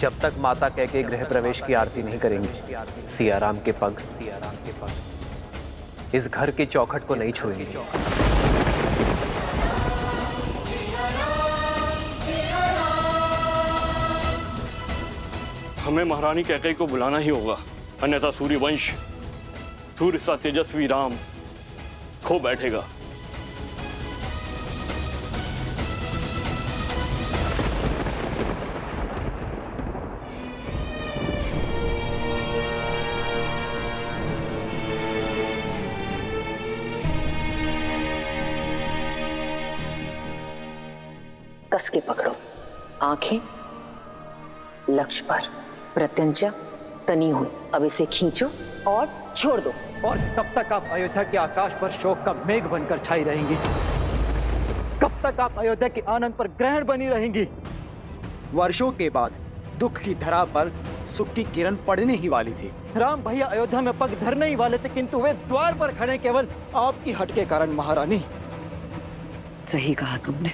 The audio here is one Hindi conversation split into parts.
जब तक माता कैकेयी गृह प्रवेश की आरती नहीं करेंगी, सियाराम के पग इस घर की चौखट को नहीं छुएंगे। हमें महारानी कैकेयी को बुलाना ही होगा, अन्यथा सूर्यवंश, सूर्य सा तेजस्वी राम खो बैठेगा। कस के पकड़ो, आंखें लक्ष्य पर, प्रत्यंचा तनी हुई। अब इसे खींचो और छोड़ दो। और कब तक आप अयोध्या के आकाश पर शोक का मेघ बनकर छाई रहेंगी? कब तक आप अयोध्या के आनंद पर ग्रहण बनी रहेंगी? वर्षों के बाद दुख की धरा पर सुख की किरण पड़ने ही वाली थी। राम भैया अयोध्या में पग धरने ही वाले थे, किंतु वे द्वार पर खड़े केवल आपकी हट के कारण। महारानी, सही कहा तुमने।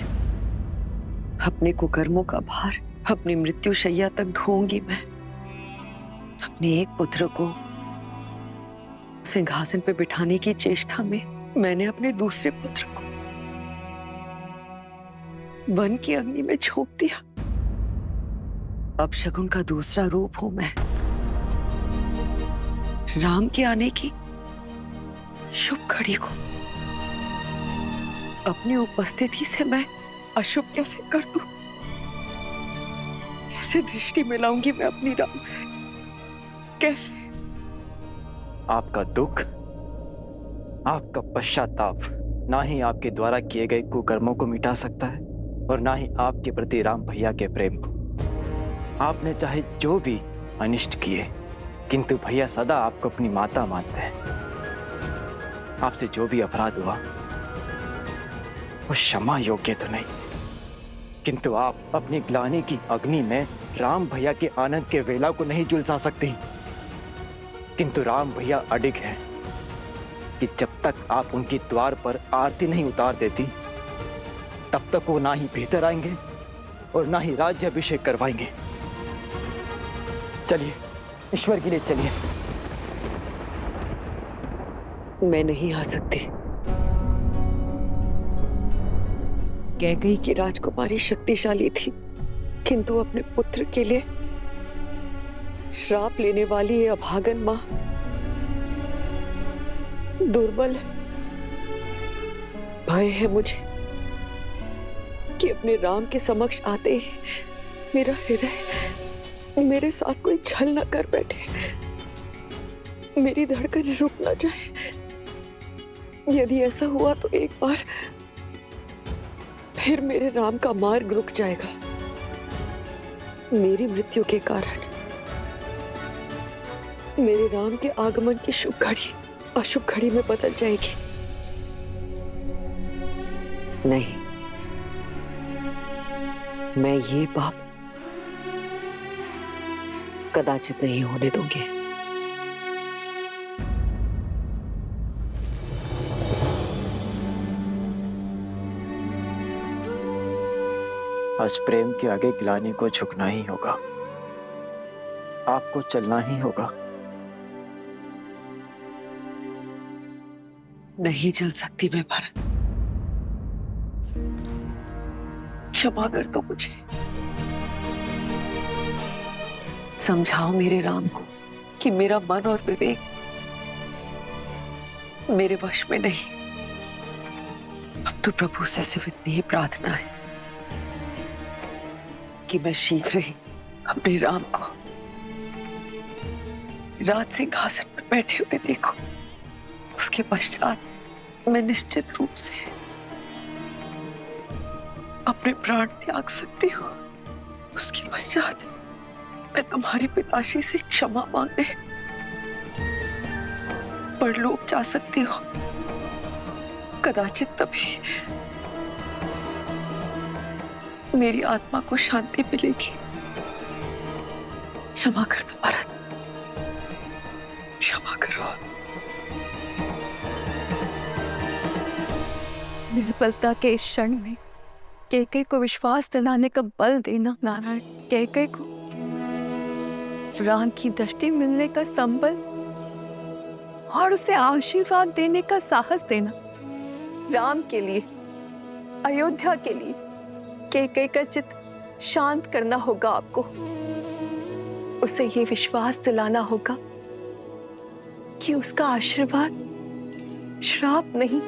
अपने कुकर्मों का भार अपनी मृत्यु शैया तक ढोऊंगी मैं। अपने एक पुत्र को सिंहासन पे बिठाने की चेष्टा में मैंने अपने दूसरे पुत्र को वन की अग्नि में झोंक दिया। अब शकुन का दूसरा रूप हूं मैं। राम के आने की शुभ घड़ी को अपनी उपस्थिति से मैं अशुभ कैसे कर दूं? कैसे दृष्टि मिलाऊंगी मैं अपनी राम से? कैसे? आपका दुख, आपका पश्चाताप ना ही आपके द्वारा किए गए कुकर्मों को मिटा सकता है और ना ही आपके प्रति राम भैया के प्रेम को। आपने चाहे जो भी अनिष्ट किए, किंतु भैया सदा आपको अपनी माता मानते हैं। आपसे जो भी अपराध हुआ वो क्षमा योग्य तो नहीं, किंतु आप अपनी ग्लानि की अग्नि में राम भैया के आनंद के वेला को नहीं झुलसा सकती। किंतु राम भैया अडिग हैं कि जब तक आप उनके द्वार पर आरती नहीं उतार देती, तब तक वो ना ही भीतर आएंगे और ना ही राज्याभिषेक करवाएंगे। चलिए, ईश्वर के लिए चलिए। मैं नहीं आ सकती। कैकेयी की राजकुमारी शक्तिशाली थी, किंतु अपने पुत्र के लिए श्राप लेने वाली ये अभागन मां दुर्बल है। भय है मुझे कि अपने राम के समक्ष आते ही मेरा हृदय मेरे साथ कोई छल न कर बैठे, मेरी धड़कन रुक न जाए। यदि ऐसा हुआ तो एक बार फिर मेरे राम का मार्ग रुक जाएगा। मेरी मृत्यु के कारण मेरे राम के आगमन की शुभ घड़ी अशुभ घड़ी में बदल जाएगी। नहीं, मैं ये पाप कदाचित नहीं होने दूंगी। आज प्रेम के आगे ग्लानि को झुकना ही होगा। आपको चलना ही होगा। नहीं चल सकती मैं भरत। क्षमा कर दो मुझे। समझाओ मेरे राम को कि मेरा मन और विवेक मेरे वश में नहीं। अब तो प्रभु से सिर्फ इतनी ही प्रार्थना है कि मैं शीघ्र ही अपने राम को राज सिंहासन पर बैठे हुए देखूं। उसके पश्चात मैं निश्चित रूप से अपने प्राण त्याग सकती हूँ। उसके पश्चात मैं तुम्हारे पिताश्री से क्षमा मांगने परलोक जा सकती हूँ। कदाचित तभी मेरी आत्मा को शांति मिलेगी। क्षमा कर दो भरत, क्षमा करो। निर्बलता के इस क्षण में कैकेयी को विश्वास दिलाने का बल देना नारायण। कैकेयी को राम की दृष्टि मिलने का संबल और उसे आशीर्वाद देने का साहस देना। राम के लिए, अयोध्या के लिए कैकेयी का चित्त शांत करना होगा आपको। उसे ये विश्वास दिलाना होगा कि उसका आशीर्वाद श्राप नहीं,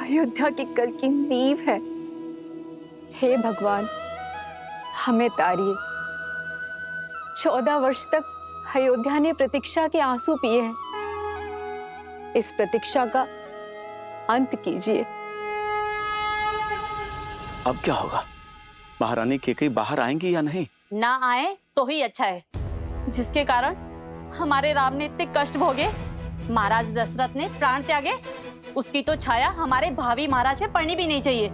अयोध्या की कल की नींव है। हे भगवान, हमें तारिए। 14 वर्ष तक अयोध्या ने प्रतीक्षा के आंसू पिए हैं। इस प्रतीक्षा का अंत कीजिए। अब क्या होगा? महारानी कैकेयी बाहर आएंगी या नहीं? ना आए तो ही अच्छा है, जिसके कारण हमारे राम ने इतने कष्ट भोगे, महाराज दशरथ ने प्राण त्यागे, उसकी तो छाया हमारे भावी महाराज पे पड़नी भी नहीं चाहिए।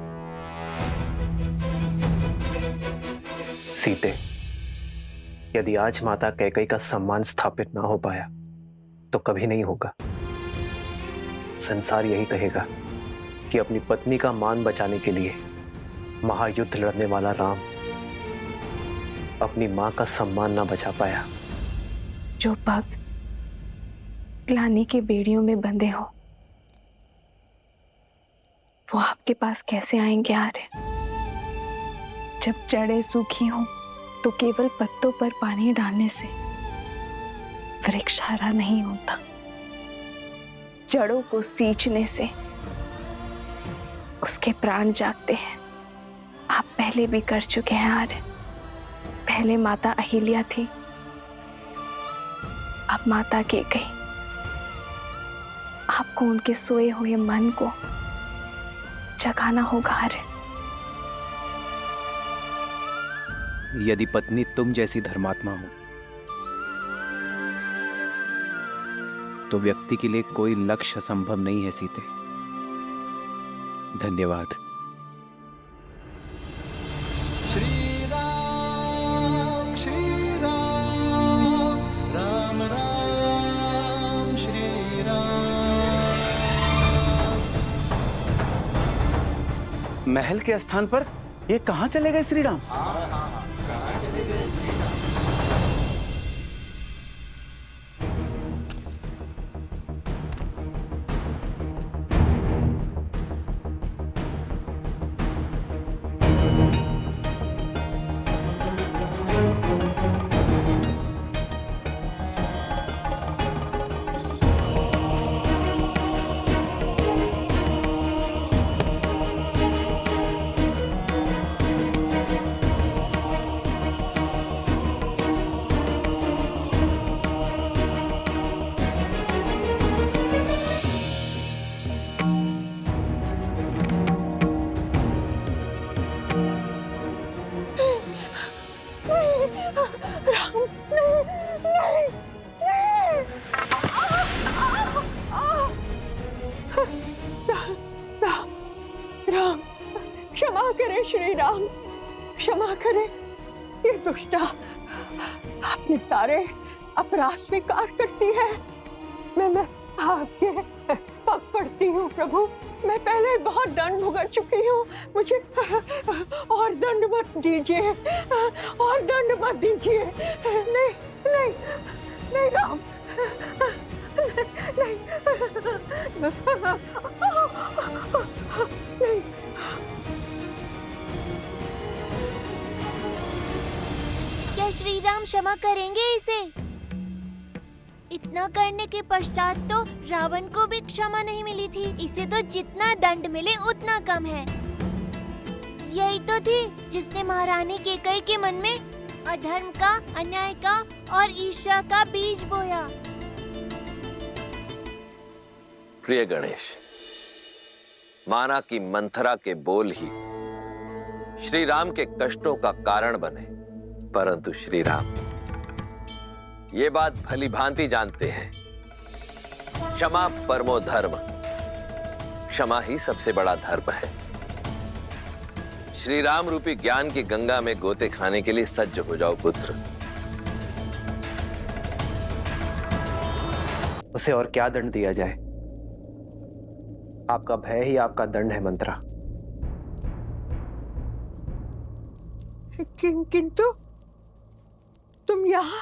सीते, यदि आज माता कैकेयी का सम्मान स्थापित ना हो पाया तो कभी नहीं होगा। संसार यही कहेगा कि अपनी पत्नी का मान बचाने के लिए महायुद्ध लड़ने वाला राम अपनी मां का सम्मान ना बचा पाया। जो भक्त ग्लानि के बेड़ियों में बंधे हो, वो आपके पास कैसे आएंगे आर्य? जब जड़ें सूखी हों तो केवल पत्तों पर पानी डालने से वृक्ष हरा नहीं होता। जड़ों को सींचने से उसके प्राण जागते हैं। आप पहले भी कर चुके हैं आर्य। पहले माता अहिल्या थी, अब माता कैकेयी। आपको उनके सोए हुए मन को जगाना होगा आर्य। यदि पत्नी तुम जैसी धर्मात्मा हो तो व्यक्ति के लिए कोई लक्ष्य असंभव नहीं है सीते। धन्यवाद। श्री राम राम राम श्री राम। महल के स्थान पर ये कहाँ चले गए श्री राम? राम, क्षमा करें श्री राम, क्षमा करें। ये दुष्टा अपने सारे अपराध स्वीकार करती है। मैं आपके पग पड़ती हूँ प्रभु। मैं पहले बहुत दंड भुगत चुकी हूँ, मुझे और दंड मत दीजिए, और दंड मत दीजिए। नहीं नहीं नहीं राम, नहीं नहीं। क्या श्री राम क्षमा करेंगे इसे? इतना करने के पश्चात तो रावण को भी क्षमा नहीं मिली थी। इसे तो जितना दंड मिले उतना कम है। यही तो थी जिसने महारानी कैकेयी के मन में अधर्म का, अन्याय का और ईर्ष्या का बीज बोया। प्रिय गणेश, माना कि मंथरा के बोल ही श्री राम के कष्टों का कारण बने, परंतु श्री राम ये बात भली भांति जानते हैं, क्षमा परमो धर्म, क्षमा ही सबसे बड़ा धर्म है। श्री राम रूपी ज्ञान की गंगा में गोते खाने के लिए सज्ज हो जाओ पुत्र। उसे और क्या दंड दिया जाए? आपका भय ही आपका दंड है मंत्रा। किंतु तुम यहाँ?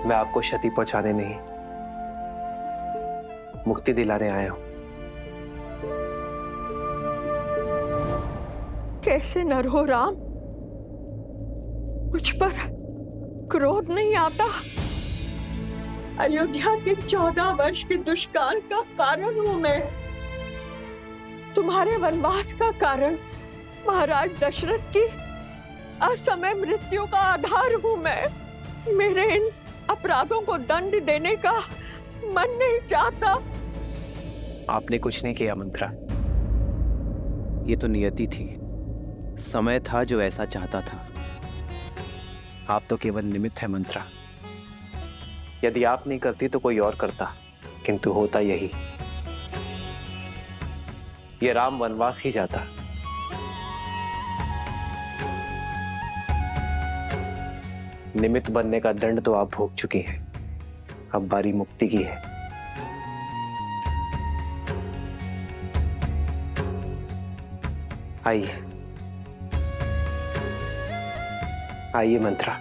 मैं आपको क्षति पहुंचाने नहीं, मुक्ति दिलाने आया हूं। कैसे नर हो राम? मुझ पर क्रोध नहीं आता? अयोध्या के 14 वर्ष के दुष्काल का कारण हूं मैं। तुम्हारे वनवास का कारण महाराज दशरथ की असमय मृत्यु का आधार हूं मैं। मेरे इन अपराधों को दंड देने का मन नहीं चाहता। आपने कुछ नहीं किया मंत्रा, ये तो नियति थी, समय था जो ऐसा चाहता था। आप तो केवल निमित्त है मंत्रा। यदि आप नहीं करती तो कोई और करता, किंतु होता यही। ये राम वनवास ही जाता। निमित्त बनने का दंड तो आप भोग चुकी हैं, अब बारी मुक्ति की है। आइए आइए मंत्रा।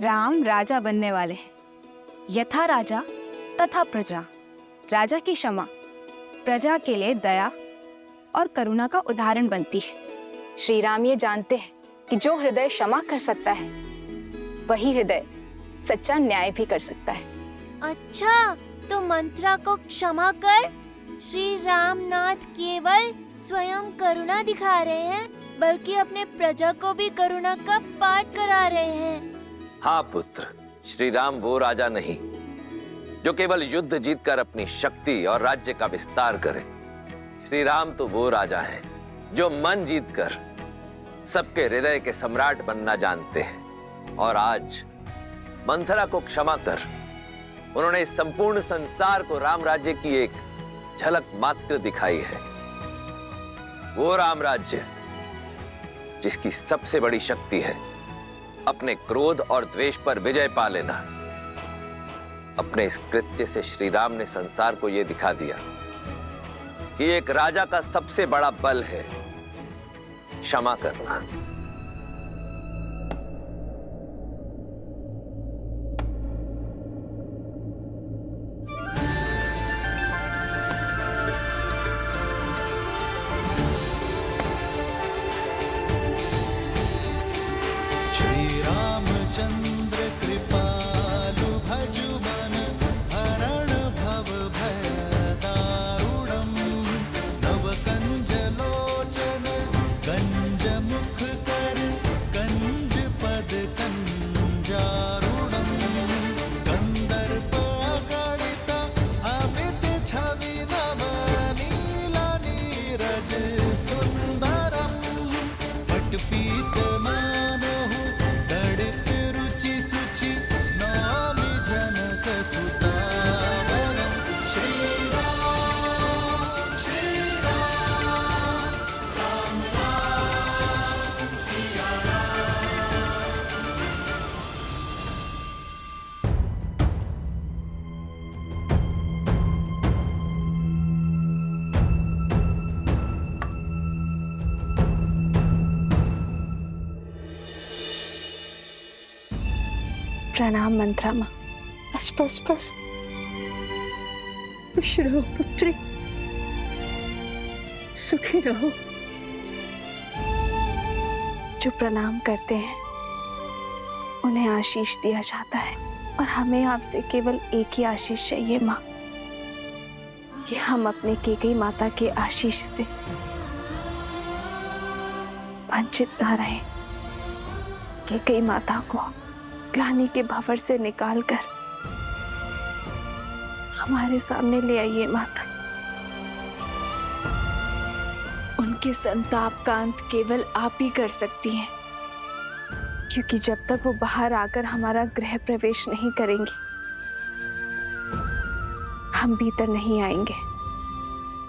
राम राजा बनने वाले हैं। यथा राजा तथा प्रजा। राजा की क्षमा प्रजा के लिए दया और करुणा का उदाहरण बनती है। श्री राम ये जानते हैं कि जो हृदय क्षमा कर सकता है वही हृदय सच्चा न्याय भी कर सकता है। अच्छा, तो मंत्रा को क्षमा कर श्री रामनाथ केवल स्वयं करुणा दिखा रहे हैं, बल्कि अपने प्रजा को भी करुणा का पाठ करा रहे हैं। हाँ पुत्र, श्री राम वो राजा नहीं जो केवल युद्ध जीतकर अपनी शक्ति और राज्य का विस्तार करे। श्री राम तो वो राजा हैं जो मन जीतकर सबके हृदय के सम्राट बनना जानते हैं। और आज मंथरा को क्षमा कर उन्होंने इस संपूर्ण संसार को राम राज्य की एक झलक मात्र दिखाई है। वो राम राज्य जिसकी सबसे बड़ी शक्ति है अपने क्रोध और द्वेष पर विजय पा लेना। अपने इस कृत्य से श्री राम ने संसार को यह दिखा दिया कि एक राजा का सबसे बड़ा बल है क्षमा करना। श्री रामचंद्र कृपालु भजु मन हरण भव भय दारुणम नव कंज लोचन कंज मुख कर कंज पद कंजारुणम कंदर्प गणित अमित छवि नव नीला नीरज सुंदरम पटपीत सुचि नामि जनक सुतावरम। श्री राम राम राम सिया प्रणाम मंत्रा माँ। बस बस बस, खुश रहो पुत्री, सुखी रहो। जो प्रणाम करते हैं उन्हें आशीष दिया जाता है, और हमें आपसे केवल एक ही आशीष चाहिए माँ, कि हम अपने केकई माता के आशीष से वंचित न रहे। केकई माता को ग्लानि के भंवर से निकालकर हमारे सामने ले आइए माता। के संताप का अंत केवल आप ही कर सकती हैं, क्योंकि जब तक वो बाहर आकर हमारा गृह प्रवेश नहीं करेंगी, हम भीतर नहीं आएंगे।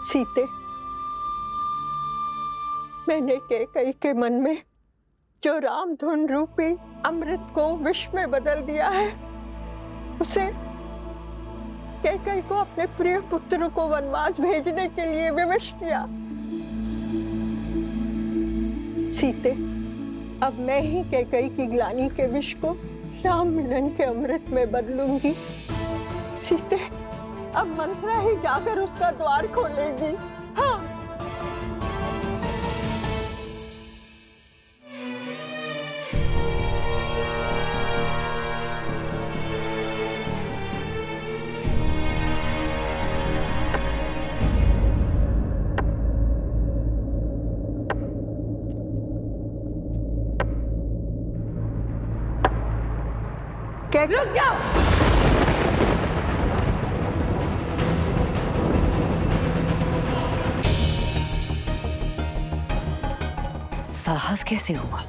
सीते, मैंने कैकई के मन में जो रामधुन रूपी अमृत को विष में बदल दिया है, उसे कैकई को अपने प्रिय पुत्र को वनवास भेजने के लिए विवश किया। सीते, अब मैं ही कैकई की ग्लानि के विष को राम मिलन के अमृत में बदलूंगी। सीते, अब मंत्रा ही जाकर उसका द्वार खोलेगी। हाँ। रुक जाओ। साहस कैसे हुआ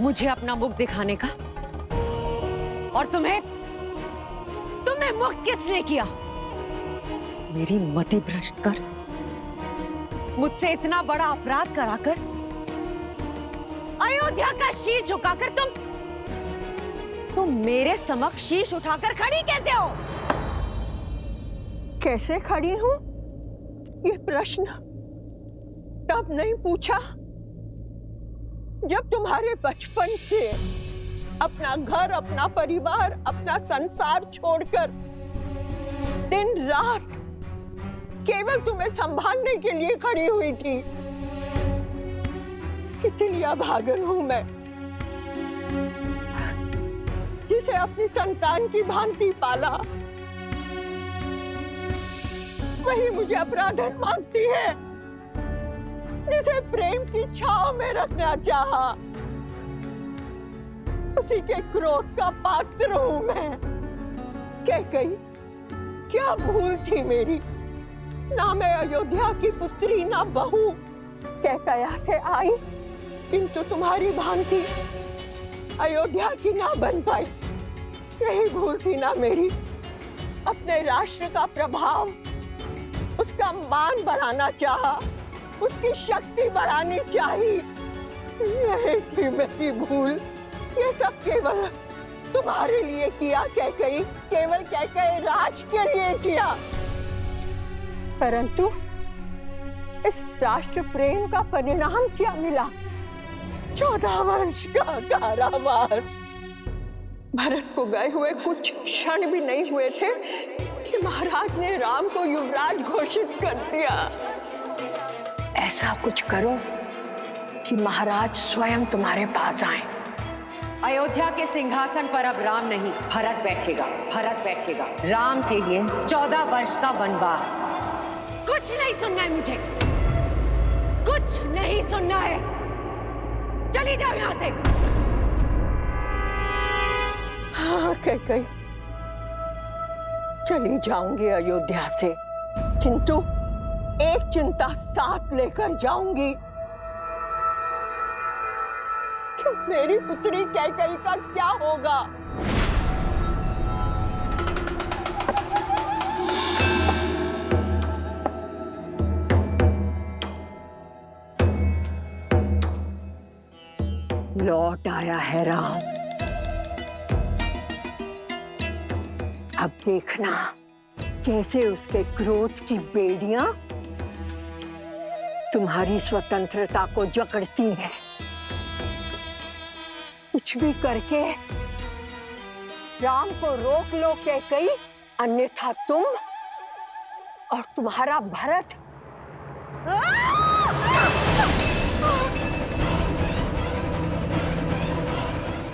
मुझे अपना मुख दिखाने का? और तुम्हें मुक्त किसने किया? मेरी मति भ्रष्ट कर मुझसे इतना बड़ा अपराध कराकर अयोध्या का शीश झुकाकर तुम मेरे समक्ष शीश उठाकर खड़ी कैसे हो? कैसे खड़ी हूं? ये प्रश्न तब नहीं पूछा जब तुम्हारे बचपन से अपना घर, अपना परिवार, अपना संसार छोड़कर दिन रात केवल तुम्हें संभालने के लिए खड़ी हुई थी। कितनी अभागन हूं मैं, जिसे अपनी संतान की भांति पाला, वही मुझे अपराधन मांगती है जिसे प्रेम की छांव में रखना चाहा। उसी के क्रोध का पात्र हूं मैं। कैकई, क्या भूल थी मेरी? ना मैं अयोध्या की पुत्री, ना बहू। कैकया से आई, किंतु तुम्हारी भांति अयोध्या की ना बन पाई। यही भूल थी ना मेरी। अपने राष्ट्र का प्रभाव, उसका मान बढ़ाना चाहा, उसकी शक्ति बढ़ानी चाहिए। यही थी मेरी भूल। ये सब केवल तुम्हारे लिए किया कैकई, केवल कैकई राज के लिए किया। परंतु इस राष्ट्र प्रेम का परिणाम क्या मिला? 14 वर्ष का कारावास। भरत को गए हुए कुछ क्षण भी नहीं हुए थे कि महाराज ने राम को युवराज घोषित कर दिया। ऐसा कुछ करो कि महाराज स्वयं तुम्हारे पास आए। अयोध्या के सिंहासन पर अब राम नहीं, भरत बैठेगा। भरत बैठेगा। राम के लिए 14 वर्ष का वनवास। कुछ नहीं सुनना है मुझे, कुछ नहीं सुनना है। चली जाओ यहाँ से। हाँ कैकई, चली जाऊंगी अयोध्या से, किंतु एक चिंता साथ लेकर जाऊंगी कि मेरी पुत्री कैकई का क्या होगा। लौट आया है राम। अब देखना कैसे उसके क्रोध की बेड़ियां तुम्हारी स्वतंत्रता को जकड़ती हैं। कुछ भी करके राम को रोक लो कैकई, अन्यथा तुम और तुम्हारा भरत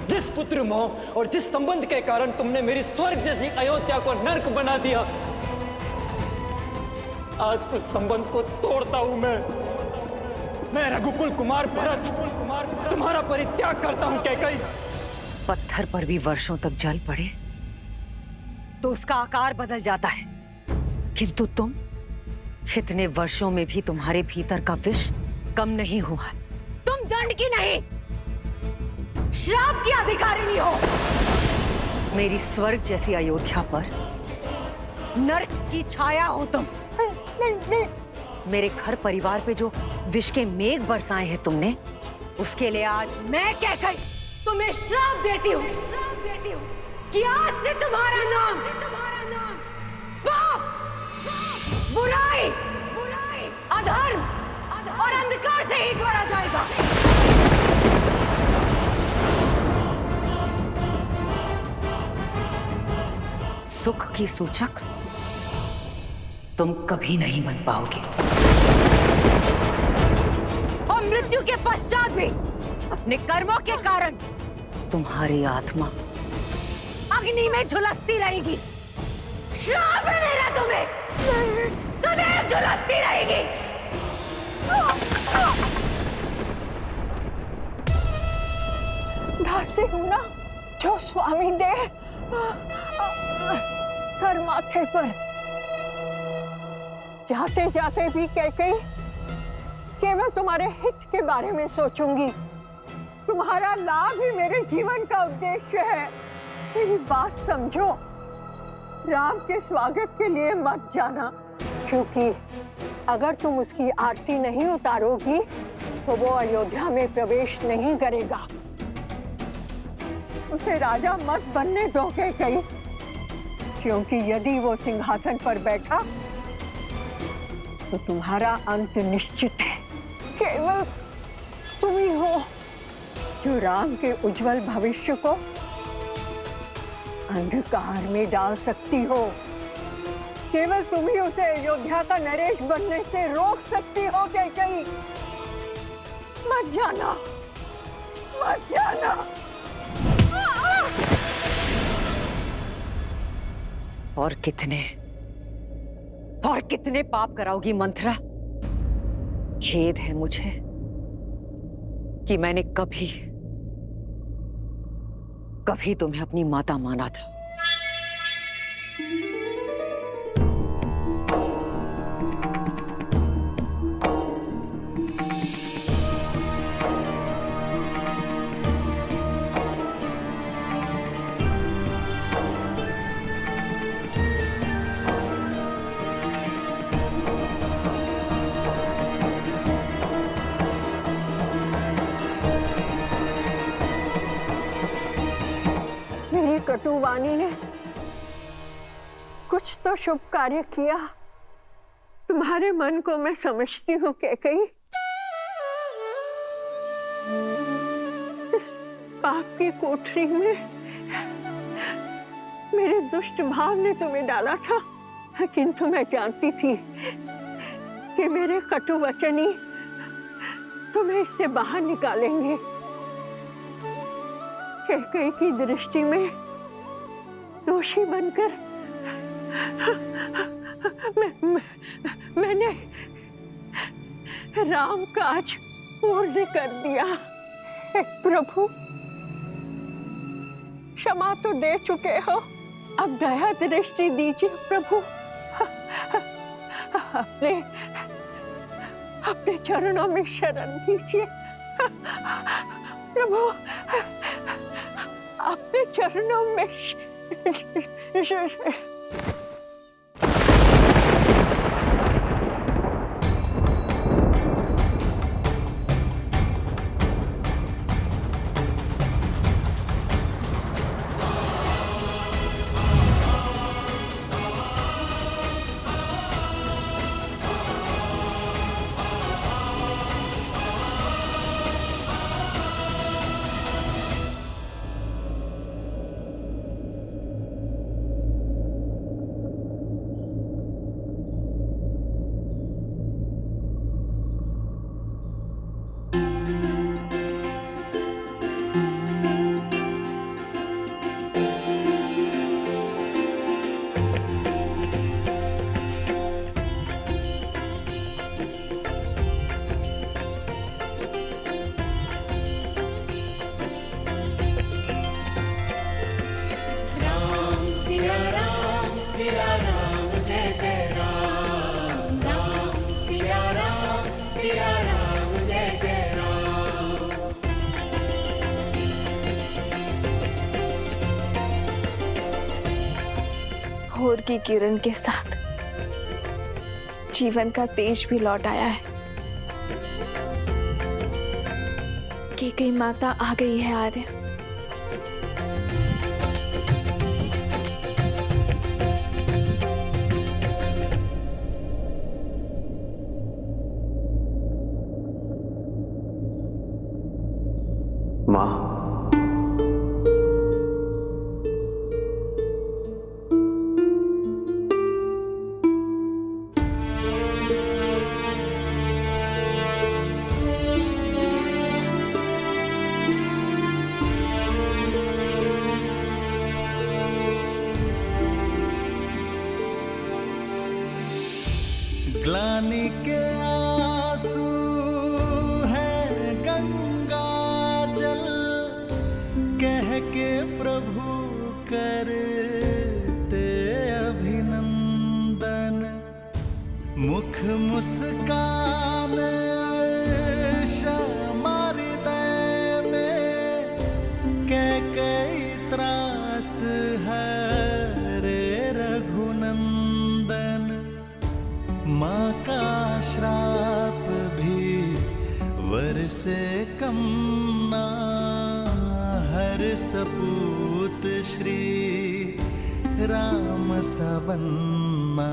जिस पुत्र मोह और जिस संबंध के कारण तुमने मेरी स्वर्ग जैसी अयोध्या को नर्क बना दिया, आज उस संबंध को तोड़ता हूं मैं रघुकुल कुमार भरत तुम्हारा परित्याग करता हूं कैकई। पत्थर पर भी वर्षों तक जल पड़े तो उसका आकार बदल जाता है, किंतु इतने वर्षों में भी तुम्हारे भीतर का विष कम नहीं हुआ। तुम दंड की नहीं, श्राप की अधिकारिणी हो। मेरी स्वर्ग जैसी अयोध्या पर नरक की छाया हो तुम। मेरे घर परिवार पे जो विष के मेघ बरसाए हैं तुमने, उसके लिए आज मैं कहकर तुम्हें श्राप देती हूँ कि आज से तुम्हारा नाम पाप, बुराई, अधर्म और अंधकार से ही जोड़ा जाएगा। सुख की सूचक तुम कभी नहीं बन पाओगे, और मृत्यु के पश्चात भी अपने कर्मों के कारण तुम्हारी आत्मा अग्नि में झुलसती रहेगी। श्राप है मेरा तुम्हें, सदैव झुलसती रहेगी। दासी हूं ना, जो स्वामी दे सर माथे पर। जाते जाते भी कैकेयी केवल तुम्हारे हित के बारे में सोचूंगी। तुम्हारा लाभ ही मेरे जीवन का उद्देश्य है। मेरी बात समझो, राम के स्वागत के लिए मत जाना, क्योंकि अगर तुम उसकी आरती नहीं उतारोगी तो वो अयोध्या में प्रवेश नहीं करेगा। उसे राजा मत बनने दो कैकेयी, क्योंकि यदि वो सिंहासन पर बैठा तो तुम्हारा अंत निश्चित है। केवल तुम ही हो जो राम के उज्जवल भविष्य को अंधकार में डाल सकती हो। केवल तुम ही उसे अयोध्या का नरेश बनने से रोक सकती हो कैकेयी। मत जाना, मत जाना। और कितने पाप कराओगी मंथरा? खेद है मुझे कि मैंने कभी तुम्हें अपनी माता माना था। कटुवाणी ने कुछ तो शुभ कार्य किया। तुम्हारे मन को मैं समझती हूँ कैकेयी। इस पाप की कोठरी में मेरे दुष्ट भाव ने तुम्हें डाला था, किंतु मैं जानती थी कि मेरे कटु वचन ही तुम्हें इससे बाहर निकालेंगे। कैकेयी की दृष्टि में दोषी बनकर मैंने राम काज पूर्ण कर दिया। हे प्रभु, क्षमा तो दे चुके हो, अब दया दृष्टि दीजिए प्रभु। अपने चरणों में शरण दीजिए प्रभु, अपने चरणों में भोर की किरण के साथ जीवन का तेज भी लौट आया है। कैकेयी माता आ गई है आर्य। माँ, ग्लानि के आंसू है गंगा जल, कह के प्रभु करते अभिनंदन। मुख मुस्कान क्षमा हृदय में, कैकेयी त्रास हरे रघुनंदन। माँ का श्राप भी वर से कम ना, हर सपूत श्री राम सबन्ना।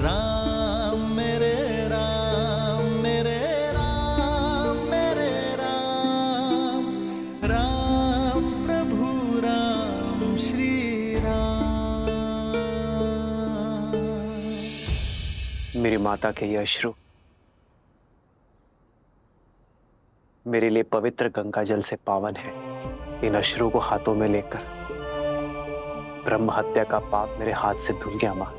राम मेरे राम मेरे राम मेरे राम, राम प्रभु राम श्री राम। मेरी माता के ये अश्रु मेरे लिए पवित्र गंगा जल से पावन है। इन अश्रु को हाथों में लेकर ब्रह्म हत्या का पाप मेरे हाथ से धुल गया। माँ,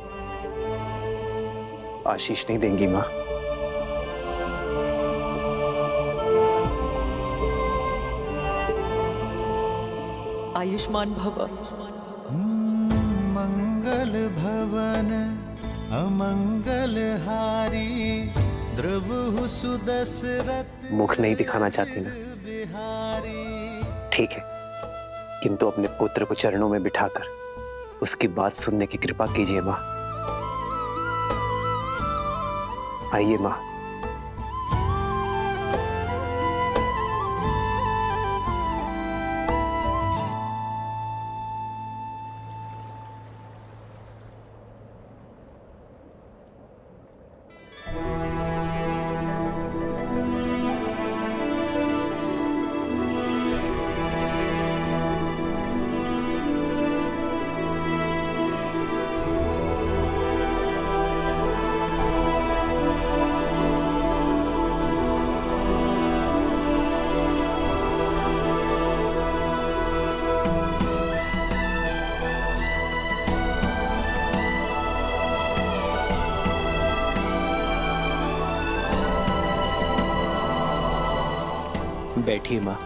आशीष नहीं देंगी माँ? आयुष्मान भव। मंगल भवन अमंगल हारी, द्रवहु सुदशरथ। मुख नहीं दिखाना चाहती ना? ठीक है, किंतु अपने पुत्र को चरणों में बिठाकर उसकी बात सुनने की कृपा कीजिए माँ। आइए माँ। बैठिए माँ।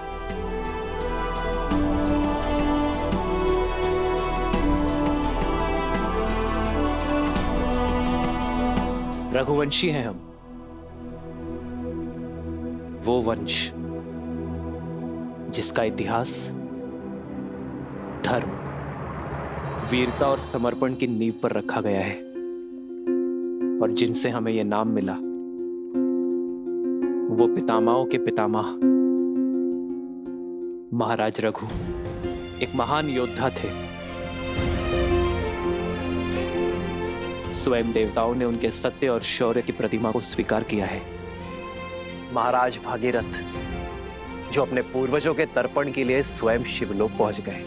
रघुवंशी हैं हम, वो वंश जिसका इतिहास धर्म, वीरता और समर्पण की नींव पर रखा गया है, और जिनसे हमें यह नाम मिला वो पितामहों के पितामह महाराज रघु एक महान योद्धा थे। स्वयं देवताओं ने उनके सत्य और शौर्य की प्रतिमा को स्वीकार किया है। महाराज भागीरथ जो अपने पूर्वजों के तर्पण के लिए स्वयं शिवलोक पहुंच गए,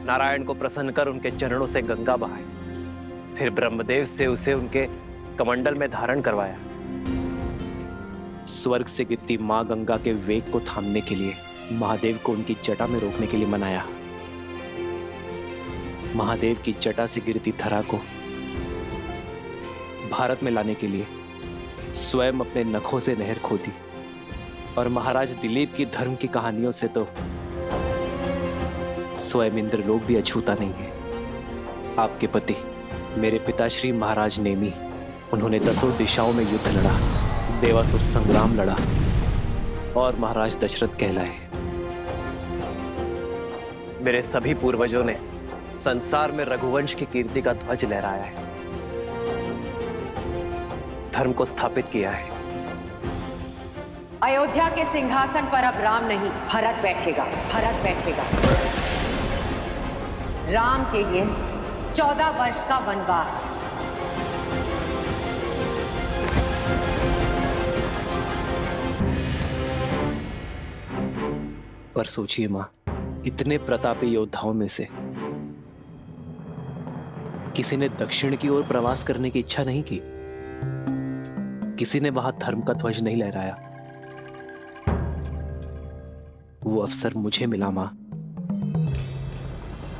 नारायण को प्रसन्न कर उनके चरणों से गंगा बहाई, फिर ब्रह्मदेव से उसे उनके कमंडल में धारण करवाया। स्वर्ग से गिरती मां गंगा के वेग को थामने के लिए महादेव को उनकी जटा में रोकने के लिए मनाया। महादेव की जटा से गिरती धरा को भारत में लाने के लिए स्वयं अपने नखों से नहर खोदी, और महाराज दिलीप की धर्म की कहानियों से तो स्वयं इंद्रलोक भी अछूता नहीं है। आपके पति मेरे पिताश्री महाराज नेमी, उन्होंने 10 दिशाओं में युद्ध लड़ा, देवासुर संग्राम लड़ा और महाराज दशरथ कहलाए। मेरे सभी पूर्वजों ने संसार में रघुवंश की कीर्ति का ध्वज लहराया है, धर्म को स्थापित किया है। अयोध्या के सिंहासन पर अब राम नहीं, भरत बैठेगा। भरत बैठेगा। राम के लिए 14 वर्ष का वनवास। पर सोचिए मां, इतने प्रतापी योद्धाओं में से किसी ने दक्षिण की ओर प्रवास करने की इच्छा नहीं की, किसी ने वहां धर्म का ध्वज नहीं लहराया। वो अवसर मुझे मिला मां,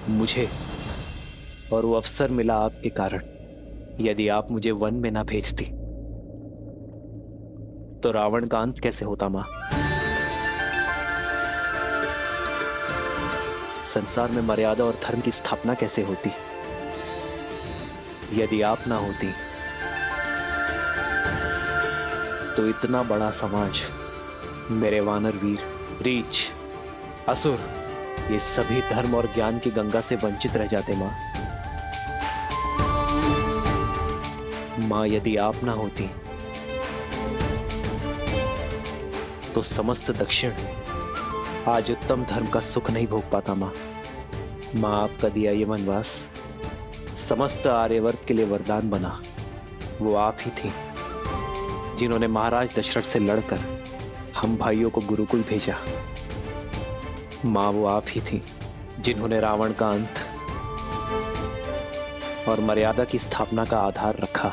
मुझे, और वो अवसर मिला आपके कारण। यदि आप मुझे वन में ना भेजती तो रावण का अंत कैसे होता मां? संसार में मर्यादा और धर्म की स्थापना कैसे होती यदि आप ना होती? तो इतना बड़ा समाज, मेरे वानर वीर, रीछ, असुर, ये सभी धर्म और ज्ञान की गंगा से वंचित रह जाते मां। मां, यदि आप ना होती तो समस्त दक्षिण आज उत्तम धर्म का सुख नहीं भोग पाता मां। मां, आपका दिया ये वनवास समस्त आर्यवर्त के लिए वरदान बना। वो आप ही थी जिन्होंने महाराज दशरथ से लड़कर हम भाइयों को गुरुकुल भेजा। मां, वो आप ही थी जिन्होंने रावण का अंत और मर्यादा की स्थापना का आधार रखा।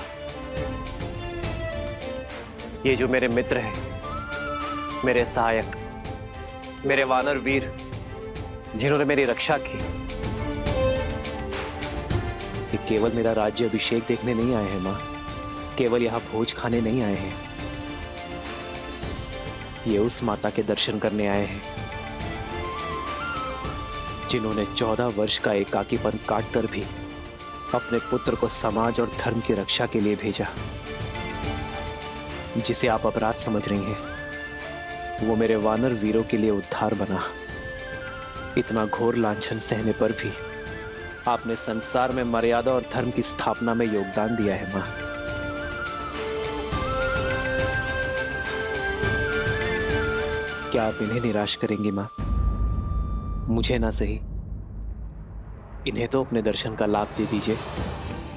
ये जो मेरे मित्र हैं, मेरे सहायक, मेरे वानर वीर, जिन्होंने मेरी रक्षा की, ये केवल मेरा राज्य अभिषेक देखने नहीं आए हैं मां, केवल यहां भोज खाने नहीं आए हैं। ये उस माता के दर्शन करने आए हैं जिन्होंने 14 वर्ष का एकाकीपन काटकर भी अपने पुत्र को समाज और धर्म की रक्षा के लिए भेजा। जिसे आप अपराध समझ रही हैं, वो मेरे वानर वीरों के लिए उद्धार बना। इतना घोर लांछन सहने पर भी आपने संसार में मर्यादा और धर्म की स्थापना में योगदान दिया है मां। क्या आप इन्हें निराश करेंगी मां? मुझे ना सही, इन्हें तो अपने दर्शन का लाभ दे दीजिए,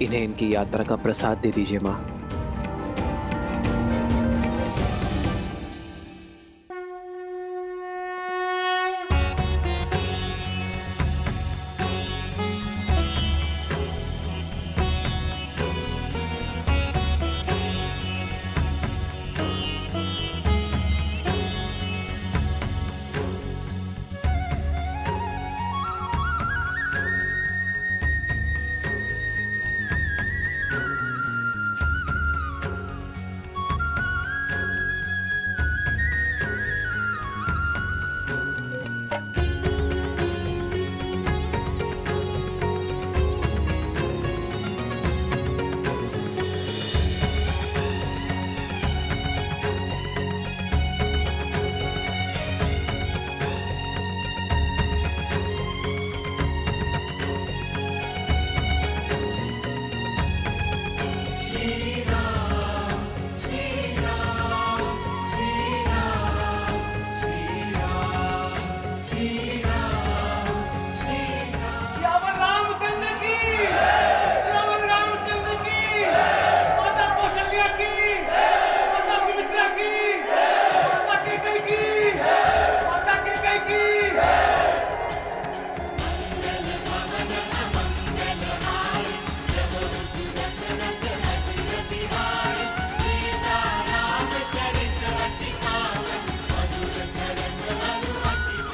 इन्हें इनकी यात्रा का प्रसाद दे दीजिए मां।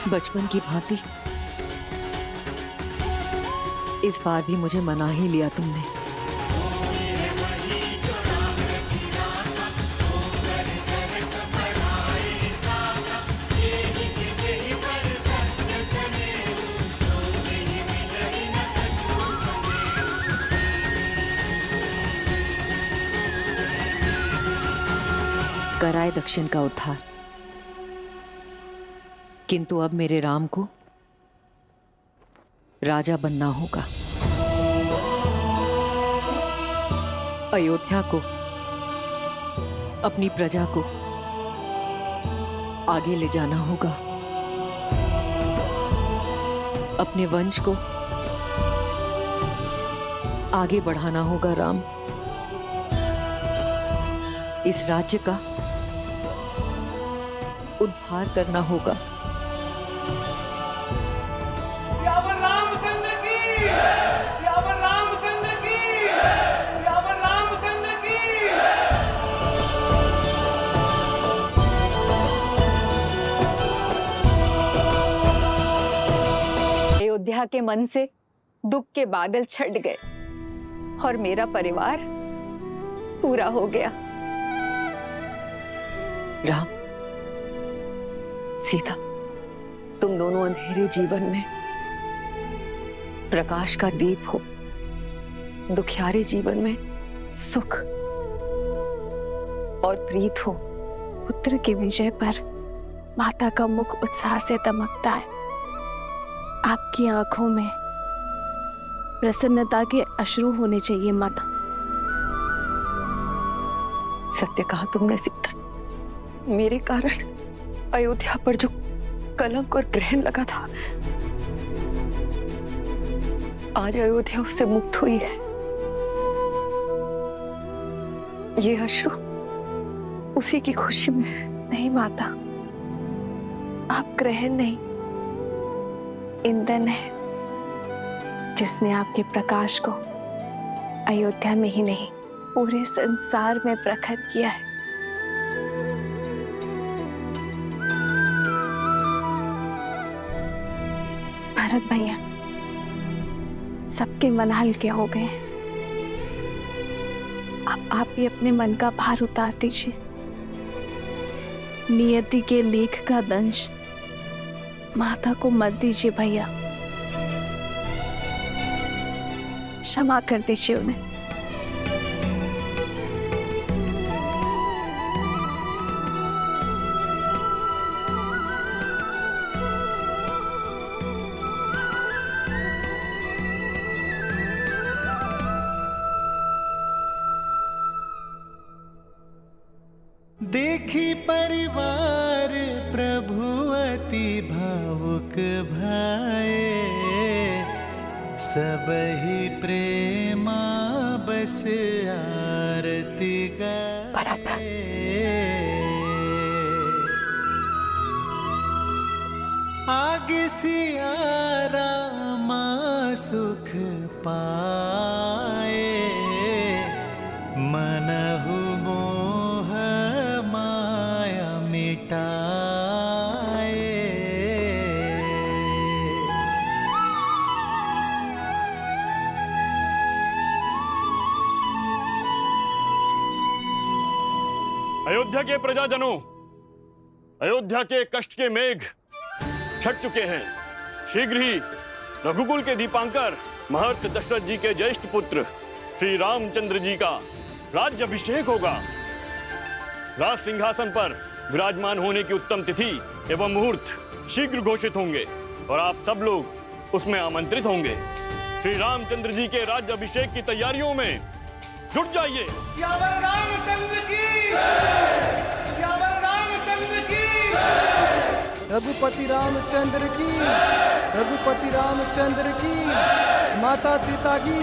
बचपन की भांति इस बार भी मुझे मना ही लिया तुमने। कराए दक्षिण का उद्धार, किंतु अब मेरे राम को राजा बनना होगा। अयोध्या को, अपनी प्रजा को आगे ले जाना होगा, अपने वंश को आगे बढ़ाना होगा राम। इस राज्य का उद्धार करना होगा। रामचंद्र की, रामचंद्र की, रामचंद्र की। अयोध्या के मन से दुख के बादल छट गए और मेरा परिवार पूरा हो गया। राम, सीता, तुम दोनों अंधेरे जीवन में प्रकाश का दीप हो, दुखियारे जीवन में सुख और प्रीत हो। पुत्र की विजय पर माता का मुख उत्साह से दमकता है। आपकी आंखों में प्रसन्नता के अश्रु होने चाहिए माता। सत्य कहा तुमने सीता। मेरे कारण अयोध्या पर जो कलंक और ग्रहण लगा था, आज अयोध्या उससे मुक्त हुई है। ये अश्रु उसी की खुशी में। नहीं माता, आप ग्रहण नहीं, ईंधन है जिसने आपके प्रकाश को अयोध्या में ही नहीं पूरे संसार में प्रकट किया है। भरत भैया, सबके मन हल्के हो गए हैं। अब आप भी अपने मन का भार उतार दीजिए। नियति के लेख का दंश माता को मत दीजिए भैया, क्षमा कर दीजिए उन्हें। देखी परिवार प्रभु अति भावुक भाए, सबहि प्रेमा बस आरती गाए। आगे सिया रामा सुख पाए, मनहु मोह माया मिटाए। अयोध्या के प्रजाजनों, अयोध्या के कष्ट के मेघ छट चुके हैं। शीघ्र ही रघुकुल के दीपांकर महर्षि दशरथ जी के ज्येष्ठ पुत्र श्री रामचंद्र जी का राज्याभिषेक होगा। राज सिंहासन पर विराजमान होने की उत्तम तिथि एवं मुहूर्त शीघ्र घोषित होंगे और आप सब लोग उसमें आमंत्रित होंगे। श्री रामचंद्र जी के राज्याभिषेक की तैयारियों में जुट जाइए। रामचंद्र की, रामचंद्र की। रघुपति रामचंद्र की, रघुपति रामचंद्र की, माता सीता की।